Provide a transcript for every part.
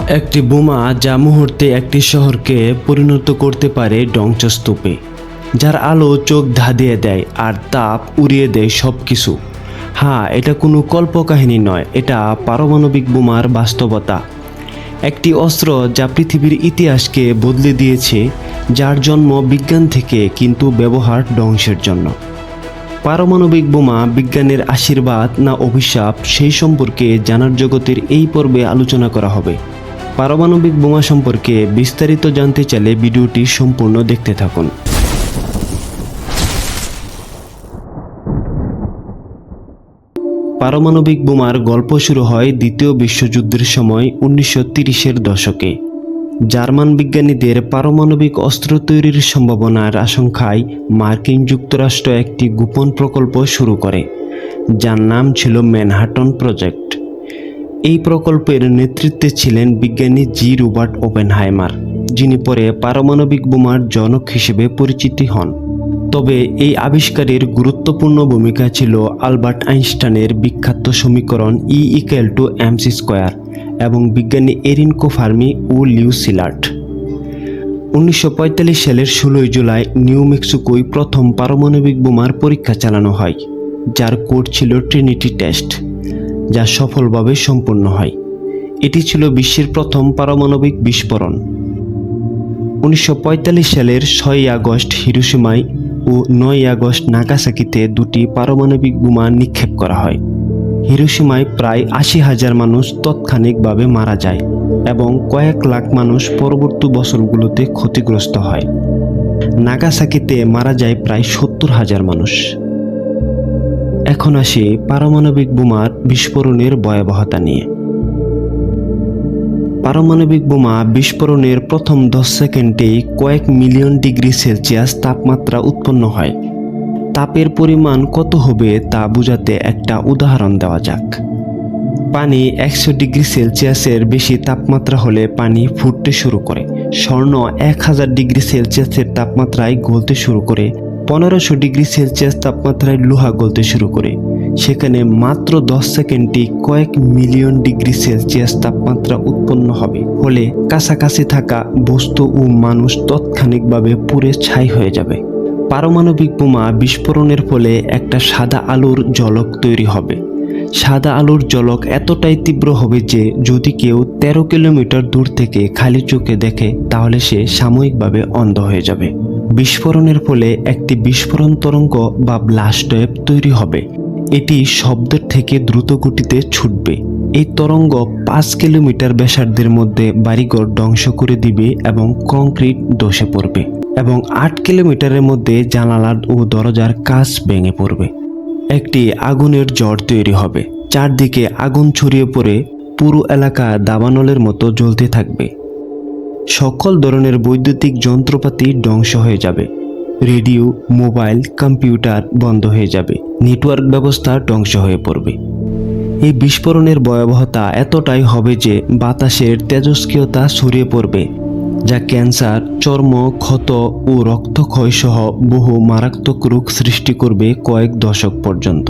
একটি বোমা যা মুহূর্তে একটি শহরকে পরিণত করতে পারে ধ্বংসস্তূপে, যার আলো চোখ ধাঁধিয়ে দেয় আর তাপ উড়িয়ে দেয় সব কিছু। হ্যাঁ, এটা কোনো কল্পকাহিনী নয়, এটা পারমাণবিক বোমার বাস্তবতা। একটি অস্ত্র যা পৃথিবীর ইতিহাসকে বদলে দিয়েছে, যার জন্ম বিজ্ঞান থেকে কিন্তু ব্যবহার ধ্বংসের জন্য। পারমাণবিক বোমা বিজ্ঞানের আশীর্বাদ না অভিশাপ, সেই সম্পর্কে জানার জগতের এই পর্বে আলোচনা করা হবে। পারমাণবিক বোমা সম্পর্কে বিস্তারিত জানতে চাইলে ভিডিওটি সম্পূর্ণ দেখতে থাকুন। পারমাণবিক বোমার গল্প শুরু হয় দ্বিতীয় বিশ্বযুদ্ধের সময় 1930-এর দশকে। জার্মান বিজ্ঞানীদের পারমাণবিক অস্ত্র তৈরির সম্ভাবনার আশঙ্কায় মার্কিন যুক্তরাষ্ট্র একটি গোপন প্রকল্প শুরু করে, যার নাম ছিল ম্যানহাটন প্রজেক্ট। এই প্রকল্পের নেতৃত্বে ছিলেন বিজ্ঞানী জি রবার্ট ওপেনহাইমার, যিনি পরে পারমাণবিক বোমার জনক হিসেবে পরিচিত হন। তবে এই আবিষ্কারের গুরুত্বপূর্ণ ভূমিকা ছিল আলবার্ট আইনস্টাইনের বিখ্যাত সমীকরণ E=mc² এবং বিজ্ঞানী এনরিকো ফার্মি ও লিউ সিলার্ট। 1945 সালের 16 জুলাই নিউ মেক্সিকোয় প্রথম পারমাণবিক বোমার পরীক্ষা চালানো হয়, যার কোড ছিল ট্রিনিটি টেস্ট, যা সফলভাবে সম্পন্ন হয়। এটি ছিল বিশ্বের প্রথম পারমাণবিক বিস্ফোরণ। 1945 সালের 6 আগস্ট হিরোশিমায় ও 9 আগস্ট নাগাসাকিতে দুটি পারমাণবিক বোমা নিক্ষেপ করা হয়। হিরোশিমায় প্রায় 80,000 মানুষ তাৎক্ষণিকভাবে মারা যায় এবং কয়েক লাখ মানুষ পরবর্তী বছরগুলোতে ক্ষতিগ্রস্ত হয়। নাগাসাকিতে মারা যায় প্রায় 70,000 মানুষ। এখন আসি পারমাণবিক বোমার বিস্ফোরণের ভয়াবহতা নিয়ে। পারমাণবিক বোমা বিস্ফোরণের প্রথম 10 সেকেন্ডেই কয়েক মিলিয়ন ডিগ্রি সেলসিয়াস তাপমাত্রা উৎপন্ন হয়। তাপের পরিমাণ কত হবে তা বোঝাতে একটা উদাহরণ দেওয়া যাক। পানি 100 ডিগ্রি সেলসিয়াসের বেশি তাপমাত্রা হলে পানি ফুটতে শুরু করে। স্বর্ণ 1000 ডিগ্রি সেলসিয়াসের তাপমাত্রায় গলতে শুরু করে। 1500 ডিগ্রি সেলসিয়াস তাপমাত্রায় লোহা গলতে শুরু করে। সেখানে মাত্র 10 সেকেন্ডে কয়েক মিলিয়ন ডিগ্রি সেলসিয়াস তাপমাত্রা উৎপন্ন হবে, হলে কাছাকাছি থাকা বস্তু ও মানুষ তাৎক্ষণিকভাবে পুড়ে ছাই হয়ে যাবে। পারমাণবিক বোমা বিস্ফোরণের ফলে একটা সাদা আলোর ঝলক তৈরি হবে। সাদা আলোর ঝলক এতটাই তীব্র হবে যে যদি কেউ 13 কিলোমিটার দূর থেকে খালি চোখে দেখে, তাহলে সে সাময়িকভাবে অন্ধ হয়ে যাবে। বিস্ফোরণের ফলে একটি বিস্ফোরণ তরঙ্গ বা ব্লাস্ট ওয়েভ তৈরি হবে। এটি শব্দের থেকে দ্রুত গতিতে ছুটবে। এই তরঙ্গ 5 কিলোমিটার ব্যাসার্ধের মধ্যে বাড়িঘর ধ্বংস করে দিবে এবং কংক্রিট ধসে পড়বে, এবং 8 কিলোমিটারের মধ্যে জানালা ও দরজার কাঁচ ভেঙে পড়বে। একটি আগুনের ঝড় তৈরি হবে। চারদিকে আগুন ছড়িয়ে পড়ে পুরো এলাকা দাবানলের মতো জ্বলতে থাকবে। সকল ধরনের বৈদ্যুতিক যন্ত্রপাতি ধ্বংস হয়ে যাবে। রেডিও, মোবাইল, কম্পিউটার বন্ধ হয়ে যাবে। নেটওয়ার্ক ব্যবস্থা ধ্বংস হয়ে পড়বে। এই বিস্ফোরণের ভয়াবহতা এতটাই হবে যে বাতাসের তেজস্ক্রিয়তা ছড়িয়ে পড়বে, যা ক্যান্সার, চর্ম ক্ষত ও রক্তক্ষয় সহ বহু মারাত্মক রোগ সৃষ্টি করবে কয়েক দশক পর্যন্ত।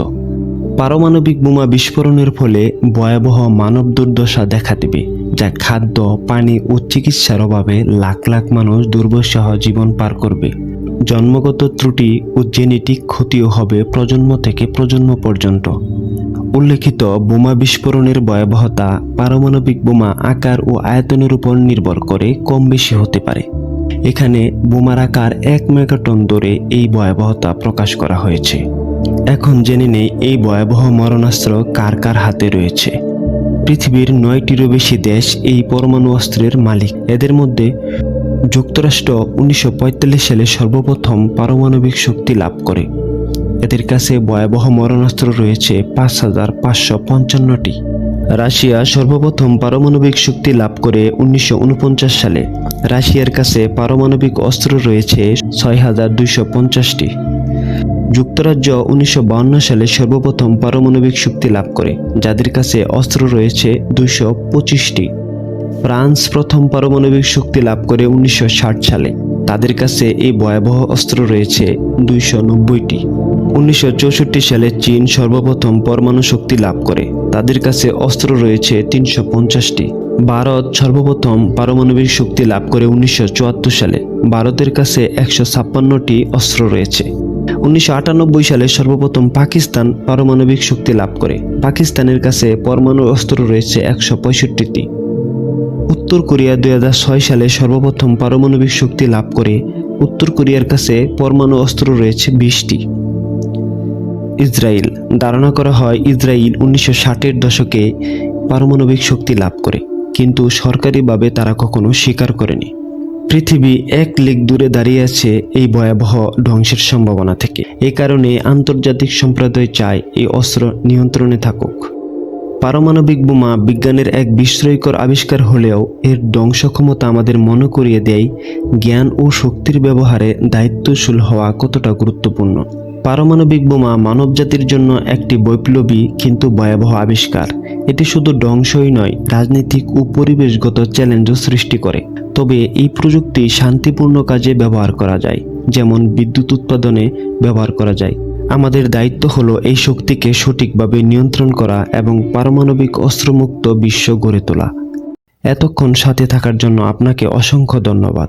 পারমাণবিক বোমা বিস্ফোরণের ফলে ভয়াবহ মানব দুর্দশা দেখা দেবে, যা খাদ্য, পানি ও চিকিৎসার অভাবে লাখ লাখ মানুষ দুর্বিষহ জীবন পার করবে। জন্মগত ত্রুটি ও জেনেটিক ক্ষতিও হবে প্রজন্ম থেকে প্রজন্ম পর্যন্ত। উল্লেখিত বোমা বিস্ফোরণের ভয়াবহতা পারমাণবিক বোমা আকার ও আয়তনের উপর নির্ভর করে কম বেশি হতে পারে। এখানে বোমার আকার 1 মেগাটন ধরে এই ভয়াবহতা প্রকাশ করা হয়েছে। এখন জেনে নেই এই ভয়াবহ মরণাস্ত্র কার কার হাতে রয়েছে। পৃথিবীর 9টিরও বেশি দেশ এই পরমাণু অস্ত্রের মালিক। এদের মধ্যে যুক্তরাষ্ট্র 1945 সালে সর্বপ্রথম পারমাণবিক শক্তি লাভ করে। এদের কাছে ভয়াবহ মরণাস্ত্র রয়েছে 5555টি। রাশিয়া সর্বপ্রথম পারমাণবিক শক্তি লাভ করে 1949 সালে। রাশিয়ার কাছে পারমাণবিক অস্ত্র রয়েছে 6250টি। যুক্তরাজ্য 1952 সালে সর্বপ্রথম পারমাণবিক শক্তি লাভ করে, যাদের কাছে অস্ত্র রয়েছে 225টি। ফ্রান্স প্রথম পারমাণবিক শক্তি লাভ করে 1960 সালে। তাদের কাছে এই ভয়াবহ অস্ত্র রয়েছে 290টি। 1964 সালে চীন সর্বপ্রথম পরমাণু শক্তি লাভ করে। তাদের কাছে অস্ত্র রয়েছে 350টি। ভারত সর্বপ্রথম পারমাণবিক শক্তি লাভ করে 1974 সালে। ভারতের কাছে 156টি অস্ত্র রয়েছে। 1998 সালে সর্বপ্রথম পাকিস্তান পারমাণবিক শক্তি লাভ করে। পাকিস্তানের কাছে পরমাণু অস্ত্র রয়েছে 165টি। উত্তর কোরিয়া 2006 সালে সর্বপ্রথম পারমাণবিক শক্তি লাভ করে। উত্তর কোরিয়ার কাছে পরমাণু অস্ত্র রয়েছে 20টি। ইসরায়েল, ধারণা করা হয় ইসরায়েল 1960-এর দশকে পারমাণবিক শক্তি লাভ করে, কিন্তু সরকারিভাবে তারা কখনো স্বীকার করেনি। পৃথিবী এক লিগ দূরে দাঁড়িয়ে আছে এই ভয়াবহ ধ্বংসের সম্ভাবনা থেকে। এই কারণে আন্তর্জাতিক সম্প্রদায় চায় এই অস্ত্র নিয়ন্ত্রণে থাকুক। পারমাণবিক বোমা বিজ্ঞানের এক বিস্ময়কর আবিষ্কার হলেও এর ধ্বংস ক্ষমতা আমাদের মনে করিয়ে দেয় জ্ঞান ও শক্তির ব্যবহারে দায়িত্বশীল হওয়া কতটা গুরুত্বপূর্ণ। পারমাণবিক বোমা মানবজাতির জন্য একটি বৈপ্লবী কিন্তু ভয়াবহ আবিষ্কার। এটি শুধু ধ্বংসই নয়, রাজনৈতিক ও পরিবেশগত চ্যালেঞ্জও সৃষ্টি করে। তবে এই প্রযুক্তি শান্তিপূর্ণ কাজে ব্যবহার করা যায়, যেমন বিদ্যুৎ উৎপাদনে ব্যবহার করা যায়। আমাদের দায়িত্ব হলো এই শক্তিকে সঠিকভাবে নিয়ন্ত্রণ করা এবং পারমাণবিক অস্ত্রমুক্ত বিশ্ব গড়ে তোলা। এতক্ষণ সাথে থাকার জন্য আপনাকে অসংখ্য ধন্যবাদ।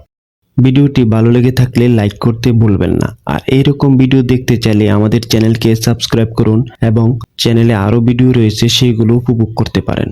ভিডিওটি ভালো লেগে থাকলে লাইক করতে ভুলবেন না। আর এইরকম ভিডিও দেখতে চাইলে আমাদের চ্যানেলকে সাবস্ক্রাইব করুন এবং চ্যানেলে আরও ভিডিও রয়েছে, সেগুলো উপভোগ করতে পারেন।